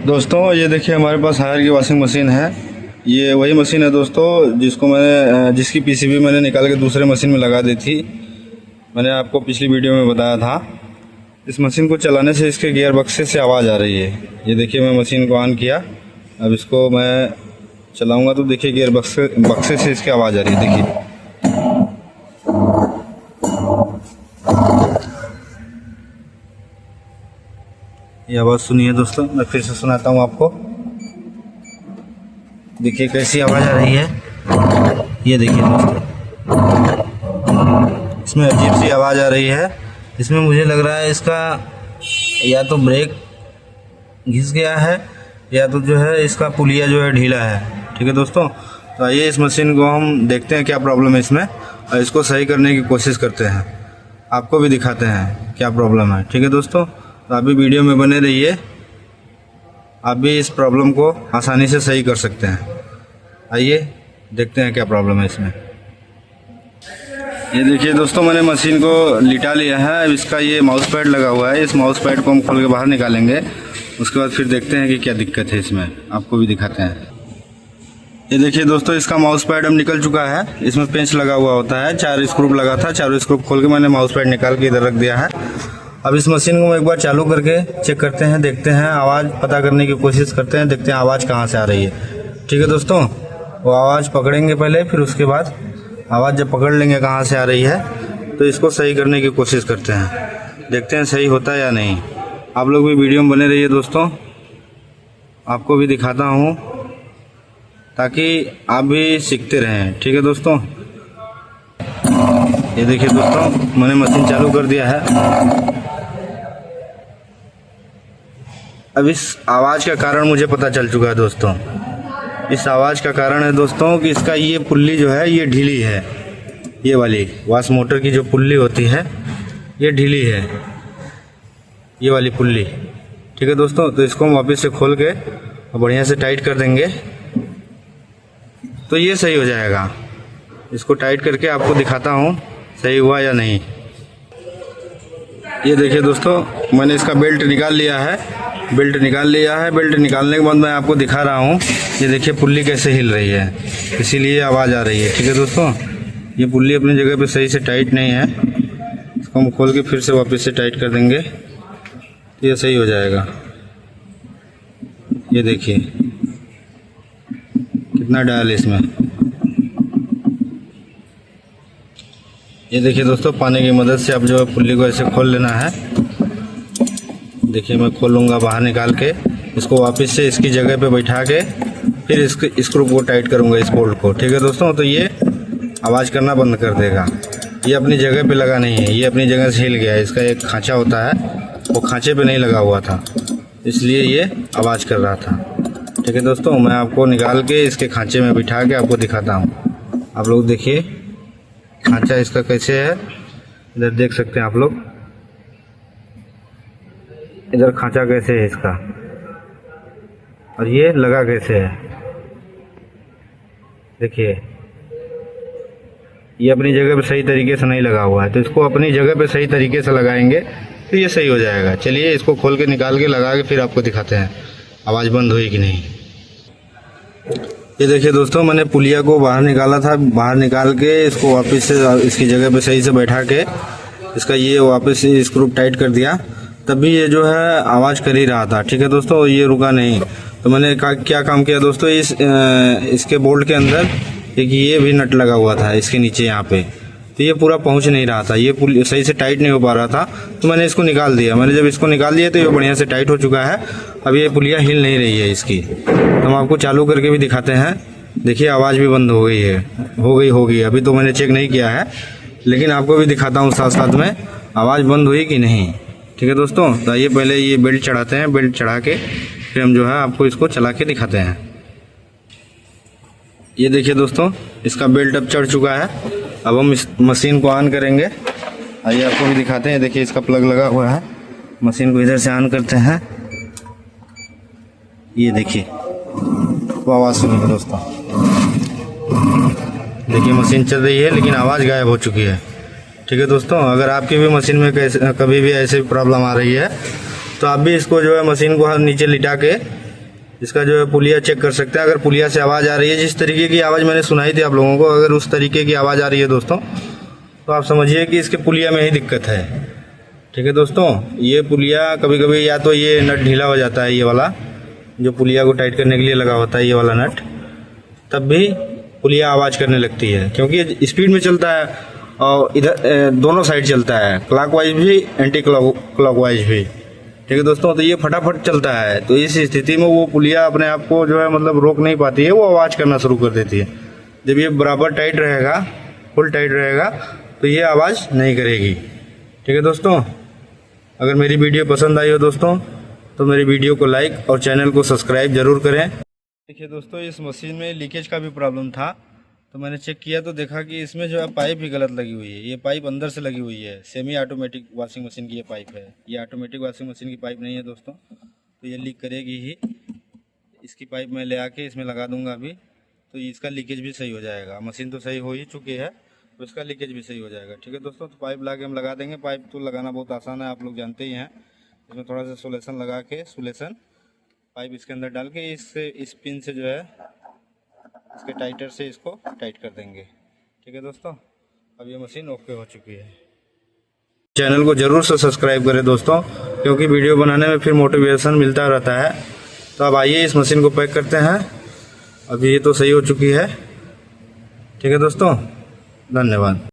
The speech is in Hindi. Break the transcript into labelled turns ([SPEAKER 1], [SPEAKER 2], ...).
[SPEAKER 1] दोस्तों ये देखिए हमारे पास हायर की वॉशिंग मशीन है। ये वही मशीन है दोस्तों जिसकी पीसीबी मैंने निकाल के दूसरे मशीन में लगा दी थी। मैंने आपको पिछली वीडियो में बताया था। इस मशीन को चलाने से इसके गियर बक्से से आवाज़ आ रही है। ये देखिए मैं मशीन को ऑन किया, अब इसको मैं चलाऊंगा तो देखिए गियर बक्से से इसकी आवाज़ आ रही है। देखिए ये आवाज़ सुनिए दोस्तों, मैं फिर से सुनाता हूँ आपको। देखिए कैसी आवाज़ आ रही है। ये देखिए दोस्तों, इसमें अजीब सी आवाज़ आ रही है। इसमें मुझे लग रहा है इसका या तो ब्रेक घिस गया है या तो जो है इसका पुलिया जो है ढीला है। ठीक है दोस्तों, तो आइए इस मशीन को हम देखते हैं क्या प्रॉब्लम है इसमें और इसको सही करने की कोशिश करते हैं। आपको भी दिखाते हैं क्या प्रॉब्लम है। ठीक है दोस्तों, तो आप भी वीडियो में बने रहिए, आप भी इस प्रॉब्लम को आसानी से सही कर सकते हैं। आइए देखते हैं क्या प्रॉब्लम है इसमें। ये देखिए दोस्तों, मैंने मशीन को लिटा लिया है। अब इसका ये माउस पैड लगा हुआ है, इस माउस पैड को हम खोल के बाहर निकालेंगे। उसके बाद फिर देखते हैं कि क्या दिक्कत है इसमें, आपको भी दिखाते हैं। ये देखिए दोस्तों, इसका माउस पैड अब निकल चुका है। इसमें पेंच लगा हुआ होता है, 4 स्क्रू लगा था। 4 स्क्रू खोल के मैंने माउस पैड निकाल के इधर रख दिया है। अब इस मशीन को एक बार चालू करके चेक करते हैं, देखते हैं, आवाज़ पता करने की कोशिश करते हैं, देखते हैं आवाज़ कहाँ से आ रही है। ठीक है दोस्तों, वो आवाज़ पकड़ेंगे पहले, फिर उसके बाद आवाज़ जब पकड़ लेंगे कहाँ से आ रही है तो इसको सही करने की कोशिश करते हैं, देखते हैं सही होता है या नहीं। आप लोग भी वीडियो में बने रहिए दोस्तों, आपको भी दिखाता हूँ ताकि आप भी सीखते रहें। ठीक है दोस्तों, ये देखिए दोस्तों, मैंने मशीन चालू कर दिया है। अब इस आवाज़ का कारण मुझे पता चल चुका है दोस्तों। इस आवाज़ का कारण है दोस्तों कि इसका ये पुल्ली जो है ये ढीली है। ये वाली वाश मोटर की जो पुल्ली होती है ये ढीली है, ये वाली पुल्ली। ठीक है दोस्तों, तो इसको हम वापस से खोल के बढ़िया से टाइट कर देंगे तो ये सही हो जाएगा। इसको टाइट करके आपको दिखाता हूँ सही हुआ या नहीं। ये देखिए दोस्तों, मैंने इसका बेल्ट निकाल लिया है। बेल्ट निकालने के बाद मैं आपको दिखा रहा हूँ। ये देखिए पुल्ली कैसे हिल रही है, इसीलिए आवाज़ आ रही है। ठीक है दोस्तों, ये पुल्ली अपनी जगह पे सही से टाइट नहीं है। इसको हम खोल के फिर से वापस से टाइट कर देंगे तो ये सही हो जाएगा। ये देखिए कितना डायल इसमें। ये देखिए दोस्तों, पानी की मदद से अब जो है पुल्ली को ऐसे खोल लेना है। देखिए मैं खोलूँगा बाहर निकाल के, इसको वापस से इसकी जगह पे बैठा के फिर इसके स्क्रू को टाइट करूँगा, इस बोल्ट को। ठीक है दोस्तों, तो ये आवाज़ करना बंद कर देगा। ये अपनी जगह पे लगा नहीं है, ये अपनी जगह से हिल गया है। इसका एक खांचा होता है, वो खांचे पे नहीं लगा हुआ था, इसलिए ये आवाज़ कर रहा था। ठीक है दोस्तों, मैं आपको निकाल के इसके खांचे में बिठा के आपको दिखाता हूँ। आप लोग देखिए खांचा इसका कैसे है, इधर देख सकते हैं आप लोग, इधर खांचा कैसे है इसका और ये लगा कैसे है। देखिए ये अपनी जगह पे सही तरीके से नहीं लगा हुआ है, तो इसको अपनी जगह पे सही तरीके से लगाएंगे तो ये सही हो जाएगा। चलिए इसको खोल के निकाल के लगा के फिर आपको दिखाते हैं आवाज़ बंद हुई कि नहीं। ये देखिए दोस्तों, मैंने पुलिया को बाहर निकाला था। बाहर निकाल के इसको वापस से इसकी जगह पे सही से बैठा के इसका ये वापस से स्क्रू टाइट कर दिया, तब भी ये जो है आवाज़ कर ही रहा था। ठीक है दोस्तों, ये रुका नहीं। तो मैंने क्या काम किया दोस्तों, इसके बोल्ट के अंदर एक ये भी नट लगा हुआ था इसके नीचे यहाँ पे, तो ये पूरा पहुँच नहीं रहा था, ये पुल सही से टाइट नहीं हो पा रहा था, तो मैंने इसको निकाल दिया। मैंने जब इसको निकाल दिया तो ये बढ़िया से टाइट हो चुका है। अब ये पुलिया हिल नहीं रही है इसकी, तो हम आपको चालू करके भी दिखाते हैं। देखिए आवाज़ भी बंद हो गई है, होगी। अभी तो मैंने चेक नहीं किया है, लेकिन आपको भी दिखाता हूँ साथ साथ में आवाज़ बंद हुई कि नहीं। ठीक है दोस्तों, तो आइए पहले ये बेल्ट चढ़ाते हैं। बेल्ट चढ़ा के फिर हम जो है आपको इसको चला के दिखाते हैं। ये देखिए दोस्तों, इसका बेल्ट अब चढ़ चुका है। अब हम इस मशीन को ऑन करेंगे। आइए आपको भी दिखाते हैं। देखिए इसका प्लग लगा हुआ है, मशीन को इधर से ऑन करते हैं। ये देखिए वो आवाज़ सुनिए दोस्तों। देखिए मशीन चल रही है लेकिन आवाज़ गायब हो चुकी है। ठीक है दोस्तों, अगर आपकी भी मशीन में कभी भी ऐसी प्रॉब्लम आ रही है तो आप भी इसको जो है मशीन को नीचे लिटा के इसका जो है पुलिया चेक कर सकते हैं। अगर पुलिया से आवाज़ आ रही है, जिस तरीके की आवाज़ मैंने सुनाई थी आप लोगों को, अगर उस तरीके की आवाज़ आ रही है दोस्तों, तो आप समझिए कि इसके पुलिया में ही दिक्कत है। ठीक है दोस्तों, ये पुलिया कभी कभी या तो ये नट ढीला हो जाता है, ये वाला जो पुलिया को टाइट करने के लिए लगा होता है ये वाला नट, तब भी पुलिया आवाज़ करने लगती है, क्योंकि स्पीड में चलता है और इधर दोनों साइड चलता है, क्लॉकवाइज भी एंटी क्लॉकवाइज भी। ठीक है दोस्तों, तो ये फटाफट चलता है, तो इस स्थिति में वो पुलिया अपने आप को जो है मतलब रोक नहीं पाती है, वो आवाज़ करना शुरू कर देती है। जब ये बराबर टाइट रहेगा, फुल टाइट रहेगा, तो ये आवाज़ नहीं करेगी। ठीक है दोस्तों, अगर मेरी वीडियो पसंद आई हो दोस्तों तो मेरी वीडियो को लाइक और चैनल को सब्सक्राइब जरूर करें। देखिए दोस्तों, इस मशीन में लीकेज का भी प्रॉब्लम था, तो मैंने चेक किया तो देखा कि इसमें जो है पाइप भी गलत लगी हुई है। ये पाइप अंदर से लगी हुई है, सेमी ऑटोमेटिक वॉशिंग मशीन की ये पाइप है, ये ऑटोमेटिक वॉशिंग मशीन की पाइप नहीं है दोस्तों, तो ये लीक करेगी ही। इसकी पाइप मैं ले आके इसमें लगा दूंगा अभी, तो इसका लीकेज भी सही हो जाएगा। मशीन तो सही हो ही चुकी है, तो इसका लीकेज भी सही हो जाएगा। ठीक है दोस्तों, तो पाइप ला के हम लगा देंगे। पाइप तो लगाना बहुत आसान है, आप लोग जानते ही हैं। इसमें थोड़ा सा सोलेशन लगा के, सोलेशन पाइप इसके अंदर डाल के इस पिन से जो है इसके टाइटर से इसको टाइट कर देंगे। ठीक है दोस्तों, अब ये मशीन ओके हो चुकी है। चैनल को जरूर से सब्सक्राइब करें दोस्तों, क्योंकि वीडियो बनाने में फिर मोटिवेशन मिलता रहता है। तो अब आइए इस मशीन को पैक करते हैं। अभी ये तो सही हो चुकी है। ठीक है दोस्तों, धन्यवाद।